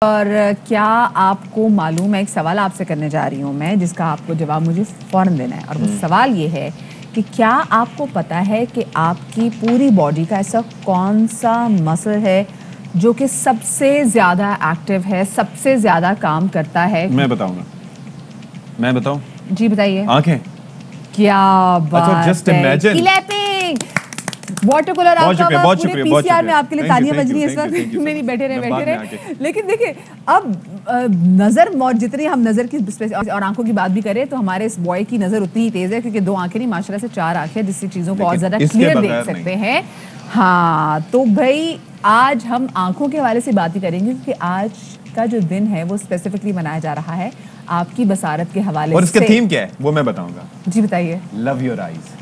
اور کیا آپ کو معلوم ہے، ایک سوال آپ سے کرنے جا رہی ہوں میں جس کا آپ کو جواب مجھے فوراً دینا ہے، اور وہ سوال یہ ہے کہ کیا آپ کو پتا ہے کہ آپ کی پوری باڈی کا ایسا کون سا مسل ہے جو کہ سب سے زیادہ ایکٹیو ہے، سب سے زیادہ کام کرتا ہے؟ میں بتاؤں گا، میں بتاؤں؟ جی بتائیے۔ آنکھیں۔ کیا بات ہے، کلیپنگ۔ واٹر کولر آپ کا پورے پی سی آر میں آپ کے لیے تالیاں بج رہی ہیں اس وقت۔ نہیں بیٹھے رہے۔ لیکن دیکھیں اب نظر جتنی ہم نظر کی اور آنکھوں کی بات بھی کریں تو ہمارے اس بوائے کی نظر اتنی ہی تیز ہے، کیونکہ 2 آنکھیں نہیں ماشاءاللہ سے 4 آنکھیں جس سے چیزوں کو اور زیادہ کلیئر دیکھ سکتے ہیں۔ ہاں تو بھائی آج ہم آنکھوں کے حوالے سے بات ہی کریں گے، کیونکہ آج کا جو دن ہے وہ اسپیسیفکلی منایا جا رہا ہے آپ کی بصارت کے حوالے سے۔ اور اس کا تھیم کیا ہے وہ میں بتاؤں گا۔ جی بتائیے۔ Love your eyes.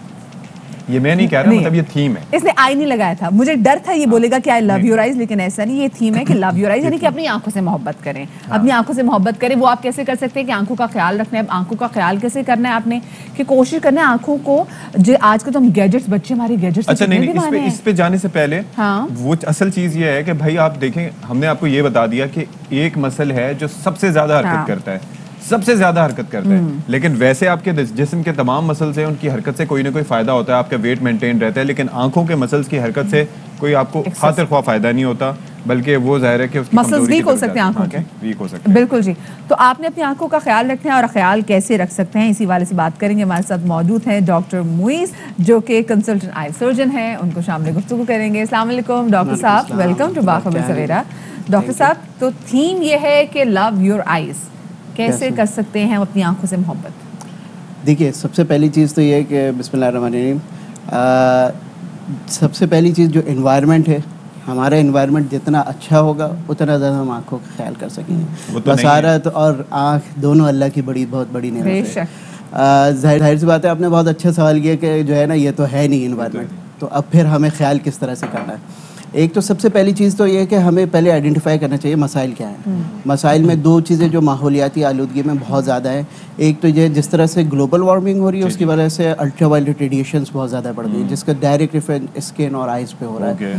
یہ میں نہیں کہہ رہا، مطلب یہ تھیم ہے۔ اس نے آئی نہیں لگایا تھا، مجھے ڈر تھا یہ بولے گا کہ آئی لو یور آئیز، لیکن ایسا نہیں، یہ تھیم ہے کہ لو یور آئیز، یعنی کہ اپنی آنکھوں سے محبت کریں، اپنی آنکھوں سے محبت کریں۔ وہ آپ کیسے کر سکتے ہیں کہ آنکھوں کا خیال رکھنا ہے۔ آنکھوں کا خیال کیسے کرنا ہے آپ نے کہ کوشش کرنا ہے آنکھوں کو، آج کل تو ہم گیجٹس، بچے ہمارے گیجٹس، اچھا نہیں، اس پہ جانے سے پہلے وہ اصل چیز یہ ہے کہ بھائی آپ دیکھیں، ہم نے آپ کو یہ بتا دیا کہ ایک مسل ہے جو سب سے زیادہ حرکت کرتا ہے، سب سے زیادہ حرکت کرتا ہے، لیکن ویسے آپ کے جسم کے تمام مسلز ہیں، ان کی حرکت سے کوئی نہ کوئی فائدہ ہوتا ہے، آپ کا ویٹ مینٹین رہتا ہے، لیکن آنکھوں کے مسلز کی حرکت سے کوئی آپ کو خاطر خواہ فائدہ نہیں ہوتا، بلکہ وہ ظاہر ہے کہ اس کی مسلز ویک ہو سکتے ہیں آنکھوں کے، ویک ہو سکتے ہیں۔ بالکل جی۔ تو آپ نے اپنی آنکھوں کا خیال رکھنا ہے، اور خیال کیسے رکھ سکتے ہیں اسی والے سے بات کریں گے۔ ہمارے ساتھ موجود ہیں ڈاکٹر معیز جو کہ کنسلٹنٹ آئی سرجن ہیں، ان کو شامل گفتگو کریں گے۔ السلام علیکم ڈاکٹر صاحب، ویلکم ٹو باخبر سویرا۔ ڈاکٹر صاحب تو تھیم یہ ہے کہ لو یور آئیز، کیسے کر سکتے ہیں اپنی آنکھوں سے محبت؟ دیکھیے سب سے پہلی چیز تو یہ ہے کہ بسم اللہ الرحمن الرحیم، سب سے پہلی چیز جو انوائرمنٹ ہے، ہمارا انوائرمنٹ جتنا اچھا ہوگا اتنا زیادہ ہم آنکھوں کا خیال کر سکیں گے۔ بصارت اور آنکھ دونوں اللہ کی بہت بڑی نعمت ہے۔ ظاہر سی بات ہے، آپ نے بہت اچھا سوال کیا کہ جو ہے نا یہ تو ہے نہیں انوائرمنٹ، تو اب پھر ہمیں خیال کس طرح سے کرنا ہے؟ ایک تو سب سے پہلی چیز تو یہ ہے کہ ہمیں پہلے آئیڈینٹیفائی کرنا چاہیے مسائل کیا ہیں۔ مسائل میں 2 چیزیں جو ماحولیاتی آلودگی میں بہت زیادہ ہیں، ایک تو یہ جس طرح سے گلوبل وارمنگ ہو رہی ہے اس کی وجہ سے الٹرا وائلٹ ریڈیشنز بہت زیادہ بڑھ گئی، جس کا ڈائریکٹ افیکٹ اسکن اور آئیز پہ ہو رہا ہے،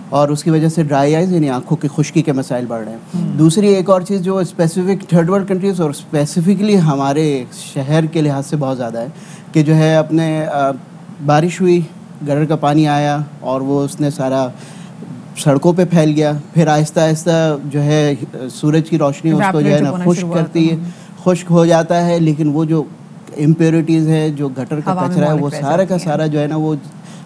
اور اس کی وجہ سے ڈرائی آئیز یعنی آنکھوں کی خشکی کے مسائل بڑھ رہے ہیں۔ دوسری ایک اور چیز جو اسپیسیفک تھرڈ ورلڈ کنٹریز اور اسپیسیفکلی ہمارے شہر کے لحاظ سے بہت زیادہ ہے کہ جو ہے اپنے بارش ہوئی، گٹر کا پانی آیا اور وہ اس نے سارا سڑکوں پہ پھیل گیا، پھر آہستہ آہستہ جو ہے سورج کی روشنی اس کو جو ہے نا خشک کرتی ہے، خشک ہو جاتا ہے، لیکن وہ جو امپیورٹیز ہے، جو گٹر کا کچرا ہے، وہ سارا کا سارا جو ہے نا وہ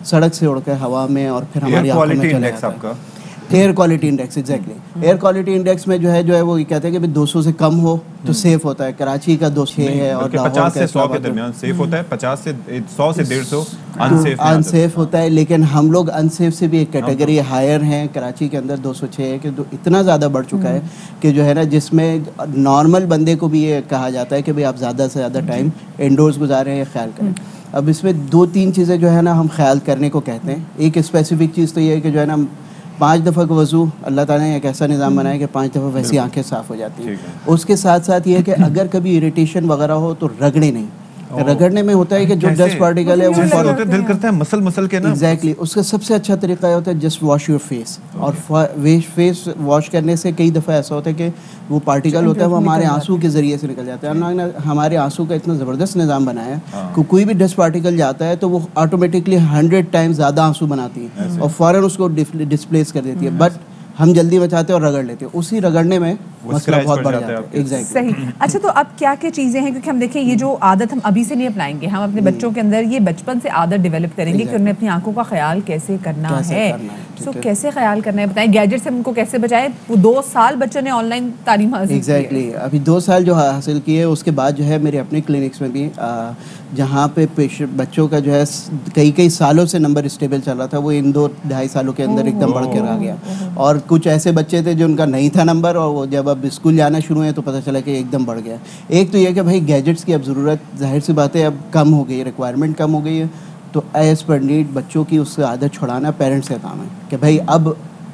سڑک سے اڑ کر ہوا میں اور پھر ہماری آنکھوں میں چلا جاتا ہے۔ Air quality index, exactly air quality index میں جو ہے وہ یہ کہتے ہیں کہ 200 سے کم ہو تو سیف ہوتا ہے۔ کراچی کا 206 ہے اور 50 سے 100 کے درمیان سیف ہوتا ہے، 50 سے 100 سے 150 انسیف ہوتا ہے، لیکن ہم لوگ انسیف سے بھی ایک کیٹیگری ہائر ہیں۔ کراچی کے اندر 206 ہے کہ اتنا زیادہ بڑھ چکا ہے کہ جو ہے نا جس میں نارمل بندے کو بھی یہ کہا جاتا ہے کہ بھئی آپ زیادہ سے زیادہ ٹائم انڈورز گزاریں یا خیال کریں۔ اب اس میں 2-3 چیزیں جو ہے نا ہم خیال کرنے کو کہتے ہیں۔ ایک اسپیسیفک چیز تو یہ ہے کہ جو ہے نا 5 دفعہ کا وضو، اللہ تعالیٰ نے ایک ایسا نظام بنایا کہ 5 دفعہ ویسی آنکھیں صاف ہو جاتی ہیں۔ اس کے ساتھ ساتھ یہ ہے کہ اگر کبھی اریٹیشن وغیرہ ہو تو رگڑے نہیں۔ رگڑنے میں ہوتا ہے کہ جو ڈسٹ پارٹیکل ہے وہ دل کرتا ہے مسل کے نا، ایگزیکٹلی اس کا سب سے اچھا طریقہ یہ ہوتا ہے جسٹ واش یور فیس، اور فیس واش کرنے سے کئی دفعہ ایسا ہوتا ہے کہ وہ پارٹیکل ہوتا ہے وہ ہمارے آنسو کے ذریعے سے نکل جاتا ہے۔ ہم نے ہمارے آنسو کا اتنا زبردست نظام بنایا ہے کہ کوئی بھی ڈسٹ پارٹیکل جاتا ہے تو وہ آٹومیٹکلی 100 ٹائمز زیادہ آنسو بناتی ہے اور فوراً اس کو ڈسپلیس کر دیتی ہے، بٹ ہم جلدی بچاتے ہیں اور رگڑ لیتے ہیں، اسی رگڑنے میں مسئلہ بہت بڑھ جاتا ہے۔ صحیح۔ اچھا تو اب کیا کیا چیزیں ہیں، کیونکہ ہم دیکھیں یہ جو عادت ہم ابھی سے نہیں اپنائیں گے، ہم اپنے بچوں کے اندر یہ بچپن سے عادت ڈیولپ کریں گے کہ انہیں اپنی آنکھوں کا خیال کیسے کرنا ہے۔ تو کیسے خیال کرنا ہے بتائیں، گیجٹ سے ان کو کیسے بچائیں؟ 2 سال بچوں نے آن لائن تعلیم حاصل کی ہے۔ ایگزیکٹلی ابھی 2 سال جو حاصل کی ہے، اس کے بعد جو ہے میرے اپنے کلینکس میں بھی جہاں پہ بچوں کا جو ہے کئی سالوں سے نمبر اسٹیبل چل رہا تھا، وہ ان 2-2.5 سالوں کے اندر ایک دم بڑھ کر آ گیا، اور کچھ ایسے بچے تھے جو ان کا نہیں تھا نمبر، اور وہ جب اب اسکول جانا شروع ہے تو پتہ چلا کہ ایک دم بڑھ گیا۔ ایک تو یہ کہ بھائی گیجٹس کی اب ضرورت ظاہر سی بات ہے اب کم ہو گئی ہے، ریکوائرمنٹ کم ہو گئی ہے، تو ایز پر نیڈ بچوں کی اس سے عادت چھڑانا پیرنٹس کا کام ہے کہ بھائی اب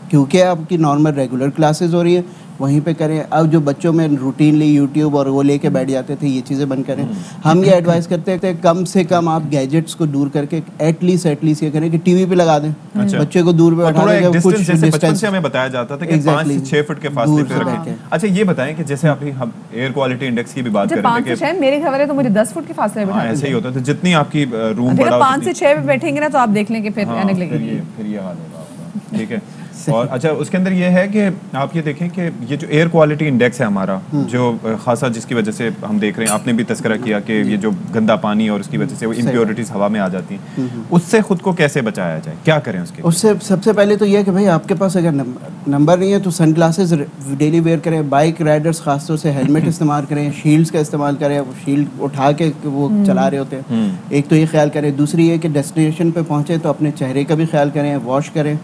کیونکہ آپ کی نارمل ریگولر کلاسز ہو رہی ہیں، وہیں پہ کریں. اب جو بچوں میں روٹینلی یوٹیوب اور وہ لے کے بیٹھ جاتے تھے, یہ چیزیں بند کریں. ہم یہ ایڈوائز کرتے تھے کم سے کم آپ گیجٹس کو دور کر کے ایٹ لیسٹ یہ کریں کہ ٹی وی پہ لگا دیں, بچے کو دور پہ اٹھا دیں. کچھ ڈسٹینس سے ہمیں بتایا جاتا تھا کہ 5 سے 6 فٹ کے فاصلے پہ رکھیں. اچھا یہ بتائیں کہ جیسے ابھی ہم ایئر کوالٹی انڈیکس کی بھی بات کر رہے تھے کہ میرے خبر ہے تو مجھے 10 فٹ کے فاصلے پہ بیٹھا, ایسے ہی ہوتا تھا جتنی آپ کی روم بڑا 5 سے 6 پہ بیٹھیں گے نا تو آپ دیکھ لیں کہ پھر اینک لگے گی, پھر یہ حال ہوگا آپ کا. ٹھیک ہے. اور اچھا اس کے اندر یہ ہے کہ آپ یہ دیکھیں کہ یہ جو ایئر کوالٹی انڈیکس ہے ہمارا, جو خاصا جس کی وجہ سے ہم دیکھ رہے ہیں, آپ نے بھی تذکرہ کیا کہ یہ جو گندا پانی اور اس کی وجہ سے وہ امپیورٹیز ہوا میں آ جاتی ہیں, اس سے خود کو کیسے بچایا جائے, کیا کریں اس کے؟ اس سے سب سے پہلے تو یہ ہے کہ بھائی آپ کے پاس اگر نمبر نہیں ہے تو سن گلاسز ڈیلی ویئر کریں. بائک رائڈرز خاص طور سے ہیلمٹ استعمال کریں, شیلڈس کا استعمال کریں, شیلڈ اٹھا کے وہ چلا رہے ہوتے ہیں. ایک تو یہ خیال کریں. دوسری یہ کہ ڈیسٹینیشن پہ پہنچے تو اپنے چہرے کا بھی خیال کریں, واش کریں,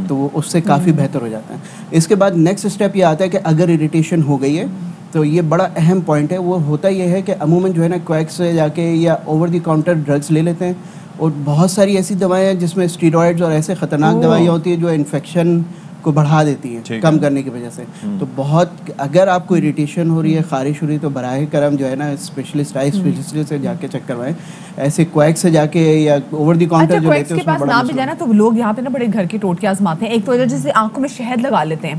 تو وہ اس سے کافی بہتر ہو جاتا ہے. اس کے بعد نیکسٹ اسٹیپ یہ آتا ہے کہ اگر اریٹیشن ہو گئی ہے تو یہ بڑا اہم پوائنٹ ہے. وہ ہوتا یہ ہے کہ عموماً جو ہے نا کویکس سے جا کے یا اوور دی کاؤنٹر ڈرگس لے لیتے ہیں, اور بہت ساری ایسی دوائیں ہیں جس میں اسٹیرائڈز اور ایسے خطرناک دوائیاں ہوتی ہیں جو انفیکشن کو بڑھا دیتی ہیں کم کرنے کی وجہ سے. تو بہت اگر آپ کو اریٹیشن ہو رہی ہے, خارش ہو رہی ہے, تو براہ کرم جو ہے نا اسپیشلسٹ سے جا کے چیک کروائیں. ایسے کویک سے جا کے یا اوور دی کاؤنٹر جو لیتے ہیں اس میں بڑا بھی جانا. تو لوگ یہاں پہ نا بڑے گھر کے ٹوٹکے آزماتے ہیں. ایک تو جیسے آنکھوں میں شہد لگا لیتے ہیں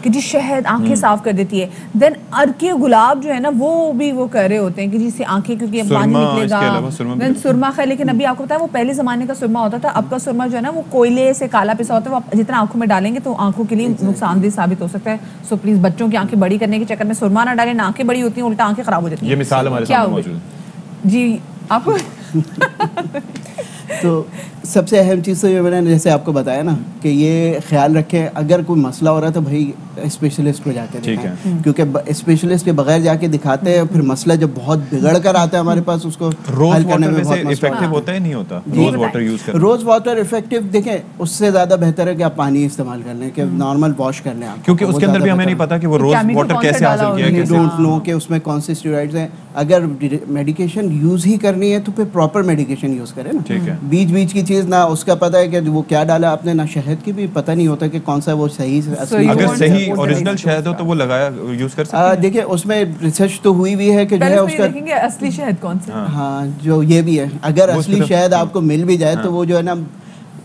کہ جی شہد آنکھیں صاف کر دیتی ہے. دین ارکے گلاب جو ہے نا وہ بھی وہ کر رہے ہوتے ہیں کہ جی سے آنکھیں کیونکہ پانی نکلے گا. دین سرما ہے, لیکن ابھی آپ کو پتا ہے وہ پہلے زمانے کا سرما ہوتا تھا. اب کا سرما جو ہے نا وہ کوئلے سے کالا پسا ہوتا ہے, وہ جتنا آنکھوں میں ڈالیں گے تو آنکھوں کے لیے نقصان دہ ثابت ہو سکتا ہے. سو پلیز بچوں کی آنکھیں بڑی کرنے کے چکر میں سرما نہ ڈالیں, آنکھیں بڑی ہوتی ہیں الٹا آنکھیں خراب ہو جاتی ہیں. یہ مثال ہمارے سامنے موجود ہے جی. آپ کو تو سب سے اہم چیز تو یہ میں نے جیسے آپ کو بتایا نا کہ یہ خیال رکھیں اگر کوئی مسئلہ ہو رہا ہے تو بھائی اسپیشلسٹ کو جا کے دکھائیں, کیونکہ اسپیشلسٹ کے بغیر جا کے دکھاتے ہیں پھر مسئلہ جب بہت بگڑ کر آتا ہے ہمارے پاس اس کو حل کرنے میں بہت افیکٹو ہوتا ہے. نہیں ہوتا روز واٹر یوز کریں. روز واٹر افیکٹو دیکھیں اس سے زیادہ بہتر ہے کہ آپ پانی استعمال کر لیں, کہ نارمل واش کر لیں آپ, کیونکہ اس کے اندر بھی ہمیں نہیں پتا کہ وہ روز واٹر کیسے حاصل کیا ہے, ڈونٹ نو کہ اس میں کون سے اسٹیرائڈز ہیں. اگر میڈیکیشن یوز ہی کرنی ہے تو پھر پراپر میڈیکیشن یوز کریں نا. بیچ بیچ کی چیز نہ اس کا پتہ ہے کہ وہ کیا ڈالا آپ نے, نہ شہد کی بھی پتہ نہیں ہوتا کہ کون سا وہ صحیح اگر صحیح اوریجنل شہد ہو تو وہ لگایا یوز کر سکتے ہیں. دیکھیں اس میں ریسرچ تو ہوئی بھی ہے کہ جو ہے اس کا اصلی شہد کون سا, ہاں جو یہ بھی ہے, اگر اصلی شہد آپ کو مل بھی جائے تو وہ جو ہے نا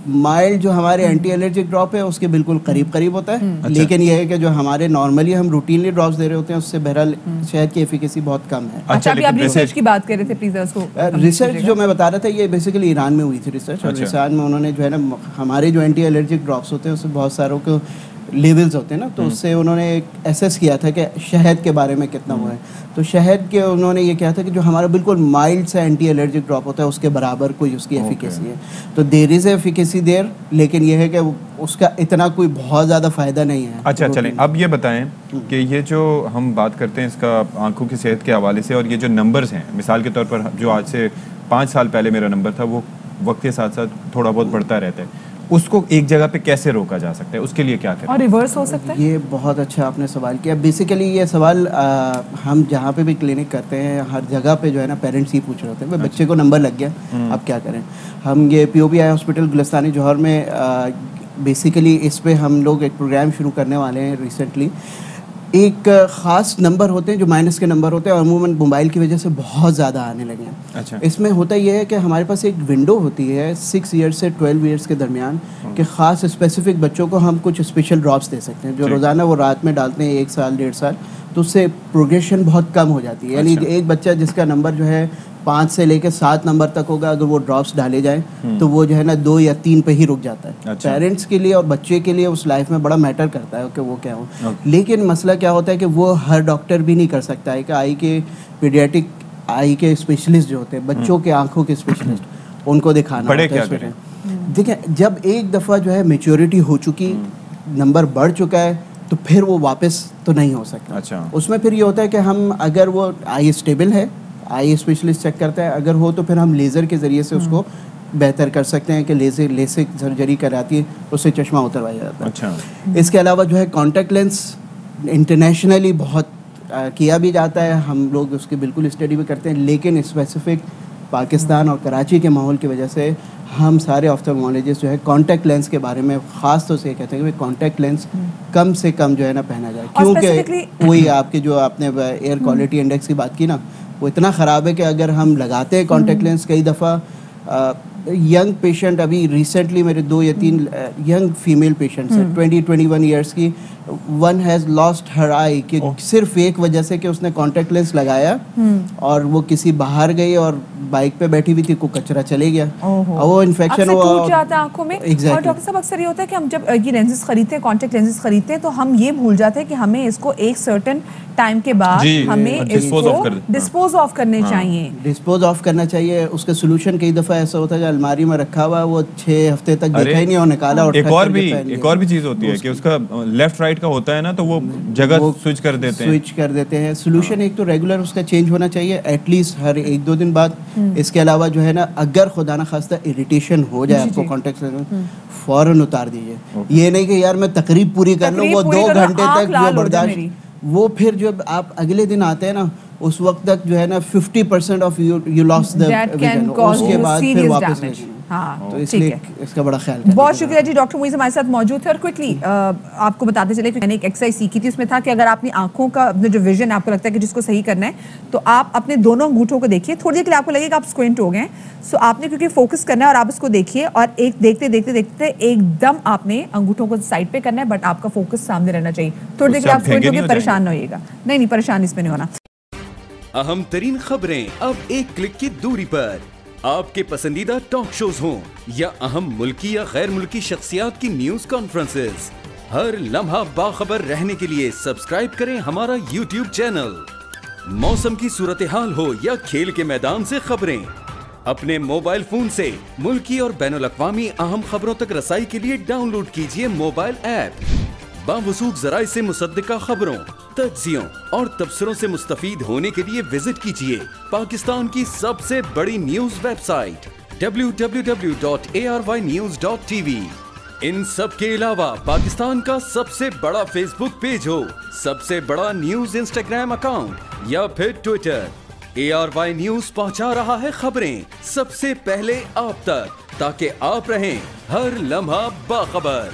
مائلڈ جو ہمارے اینٹی الرجک ڈراپ ہے اس کے بالکل قریب قریب ہوتا ہے. لیکن یہ ہے کہ جو ہمارے نارملی ہم روٹینلی ڈراپس دے رہے ہوتے ہیں اس سے بہرحال شہد کی ایفیکیسی بہت کم ہے. اچھا ابھی آپ ریسرچ کی بات کر رہے تھے, پلیز اس کو. ریسرچ جو میں بتا رہا تھا یہ بیسیکلی ایران میں ہوئی تھی ریسرچ, اور ایران میں انہوں نے جو ہے نا ہمارے جو اینٹی الرجک ڈراپس ہوتے ہیں اس سے بہت ساروں کو لیولز ہوتے ہیں نا, تو اس سے انہوں نے ایک ایسیس کیا تھا کہ شہد کے بارے میں کتنا ہوا ہے. تو شہد کے انہوں نے یہ کہا تھا کہ جو ہمارا بالکل مائلڈ سا اینٹی الرجک ڈراپ ہوتا ہے اس کے برابر کوئی اس کی ایفیکیسی ہے. تو دیر از ایفیکیسی دیر, لیکن یہ ہے کہ اس کا اتنا کوئی بہت زیادہ فائدہ نہیں ہے. اچھا چلیں اب یہ بتائیں کہ یہ جو ہم بات کرتے ہیں اس کا آنکھوں کی صحت کے حوالے سے, اور یہ جو نمبرز ہیں مثال کے طور پر جو آج سے 5 سال پہلے میرا نمبر تھا وہ وقت کے ساتھ ساتھ تھوڑا بہت بڑھتا رہتا ہے, اس کو ایک جگہ پہ کیسے روکا جا سکتا ہے, اس کے لیے کیا کریں؟ اور ریورس ہو سکتا ہے. یہ بہت اچھا آپ نے سوال کیا. بیسیکلی یہ سوال ہم جہاں پہ بھی کلینک کرتے ہیں ہر جگہ پہ جو ہے نا پیرنٹس ہی پوچھ رہے ہوتے ہیں بچے کو نمبر لگ گیا اب کیا کریں. ہم یہ پی او بی آئی ہاسپٹل گلستانی جوہر میں بیسیکلی اس پہ ہم لوگ ایک پروگرام شروع کرنے والے ہیں ریسنٹلی. ایک خاص نمبر ہوتے ہیں جو مائنس کے نمبر ہوتے ہیں, عموماً موبائل کی وجہ سے بہت زیادہ آنے لگے ہیں. اچھا. اس میں ہوتا یہ ہے کہ ہمارے پاس ایک ونڈو ہوتی ہے 6 ایئرس سے 12 ایئرس کے درمیان کہ خاص اسپیسیفک بچوں کو ہم کچھ اسپیشل ڈراپس دے سکتے ہیں جو روزانہ وہ رات میں ڈالتے ہیں 1 سال 1.5 سال, تو اس سے پروگریشن بہت کم ہو جاتی ہے. یعنی ایک بچہ جس کا نمبر جو ہے 5 سے لے کے 7 نمبر تک ہوگا, اگر وہ ڈراپس ڈالے جائیں تو وہ جو ہے نا 2 یا 3 پہ ہی رک جاتا ہے. پیرنٹس کے لیے اور بچے کے لیے اس لائف میں بڑا میٹر کرتا ہے کہ وہ کیا ہو. لیکن مسئلہ کیا ہوتا ہے کہ وہ ہر ڈاکٹر بھی نہیں کر سکتا ہے کہ آئی کے پیڈیاٹرک آئی کے اسپیشلسٹ جو ہوتے ہیں بچوں کے آنکھوں کے اسپیشلسٹ ان کو دکھانا ہوتا ہے. دیکھیں جب ایک دفعہ جو ہے میچورٹی ہو چکی, نمبر بڑھ چکا ہے, تو پھر وہ واپس تو نہیں ہو سکتا. اس میں پھر یہ ہوتا ہے کہ ہم اگر وہ آئی اسٹیبل ہے آئی اسپیشلسٹ چیک کرتا ہے, اگر ہو تو پھر ہم لیزر کے ذریعے سے اس کو بہتر کر سکتے ہیں کہ لیزک سرجری کراتی ہے اس سے چشمہ اتروایا جاتا ہے. اس کے علاوہ جو ہے کانٹیکٹ لینس انٹرنیشنلی بہت کیا بھی جاتا ہے, ہم لوگ اس کی بالکل اسٹڈی بھی کرتے ہیں, لیکن اسپیسیفک پاکستان اور کراچی کے ماحول کی وجہ سے ہم سارے آفٹالمولوجسٹ جو ہے کانٹیکٹ لینس کے بارے میں خاص طور سے یہ کہتے ہیں کہ کانٹیکٹ لینس کم سے کم جو ہے نا پہنا جائے, کیونکہ وہی آپ کے جو آپ نے ایئر کوالٹی انڈیکس کی بات کی نا, وہ اتنا خراب ہے کہ اگر ہم لگاتے ہیں کانٹیکٹ لینس, کئی دفعہ ینگ پیشنٹ, ابھی ریسنٹلی میرے 2 یا 3 ینگ فیمیل پیشنٹس ہیں 20-21 ایئرس کی, ون ہیز لاسٹ ہر آئی, کہ صرف ایک وجہ سے کہ اس نے کانٹیکٹ لینس لگایا اور وہ کسی باہر گئی اور بائک پہ بیٹھی ہوئی تھی, کوئی کچرا چلے گیا اور وہ انفیکشن ٹوٹ جاتا ہے آنکھوں میں. اور ڈاکٹر صاحب اکثر یہ ہوتا ہے کہ ہم جب یہ لینسز خریدتے ہیں, کانٹیکٹ لینسز خریدتے ہیں, تو ہم یہ بھول جاتے ہیں کہ ہمیں اس کو ایک سرٹن ٹائم کے بعد ہمیں اس کو ڈسپوز آف کرنے چاہیے. ڈسپوز آف کرنا چاہیے. اس کا سولوشن کئی دفعہ ایسا ہوتا ہے کہ الماری میں رکھا ہوا وہ 6 ہفتے تک دیکھا ہی نہیں اور نکالا. ایک اور بھی چیز ہوتی ہے کہ اس کا لیفٹ رائٹ کا ہوتا ہے نا, تو وہ جگہ سوئچ کر دیتے ہیں. سولوشن ایک تو ریگولر اس کا چینج ہونا چاہیے ایٹ لیسٹ ہر 1-2 دن بعد. اس کے علاوہ جو ہے نا, اگر خدا نخواستہ اریٹیشن ہو جائے آپ کو کانٹیکٹ سے, فوراً اتار دیجیے. یہ نہیں کہ یار میں تقریب پوری کر لوں, وہ 2 گھنٹے تک جو برداشت, وہ پھر جب آپ اگلے دن آتے ہیں نا اس وقت تک جو ہے نا 50% of you lose the vision, اس کے بعد پھر واپس نہیں. تو اس لیے اس کا بڑا خیال. بہت شکریہ جی. ڈاکٹر معیز ہمارے ساتھ موجود تھے. اور کوئکلی آپ کو بتاتے چلے کہ میں نے ایک ایکسرسائز سیکھی تھی, اس میں تھا کہ اگر آپ اپنی آنکھوں کا جو ویژن آپ کو لگتا ہے کہ جس کو صحیح کرنا ہے, تو آپ اپنے دونوں انگوٹھوں کو دیکھیے. تھوڑی دیر کے لیے آپ کو لگے کہ آپ اسکوینٹ ہو گئے, سو آپ نے کیونکہ فوکس کرنا ہے اور آپ اس کو دیکھیے, اور ایک دیکھتے دیکھتے دیکھتے ایک دم آپ نے انگوٹھوں کو سائڈ پہ کرنا ہے, بٹ آپ کا فوکس سامنے رہنا چاہیے. تھوڑی دیر کے لیے آپ اسکوینٹ ہو کے پریشان نہ ہوئیے گا. نہیں پریشان اس میں نہیں ہونا. اہم ترین خبریں اب ایک کلک کی دوری پر. آپ کے پسندیدہ ٹاک شوز ہوں یا اہم ملکی یا غیر ملکی شخصیات کی نیوز کانفرنسز, ہر لمحہ باخبر رہنے کے لیے سبسکرائب کریں ہمارا YouTube چینل. موسم کی صورتحال ہو یا کھیل کے میدان سے خبریں, اپنے موبائل فون سے ملکی اور بین الاقوامی اہم خبروں تک رسائی کے لیے ڈاؤن لوڈ کیجیے موبائل ایپ. باوثوق ذرائع سے مصدقہ خبروں, تجزیوں اور تبصروں سے مستفید ہونے کے لیے وزٹ کیجیے پاکستان کی سب سے بڑی نیوز ویب سائٹ www.arYnews.tv. ان سب کے علاوہ پاکستان کا سب سے بڑا فیس بک پیج ہو, سب سے بڑا نیوز انسٹاگرام اکاؤنٹ یا پھر ٹویٹر, ARY نیوز پہنچا رہا ہے خبریں سب سے پہلے آپ تک, تاکہ آپ رہیں ہر لمحہ باخبر.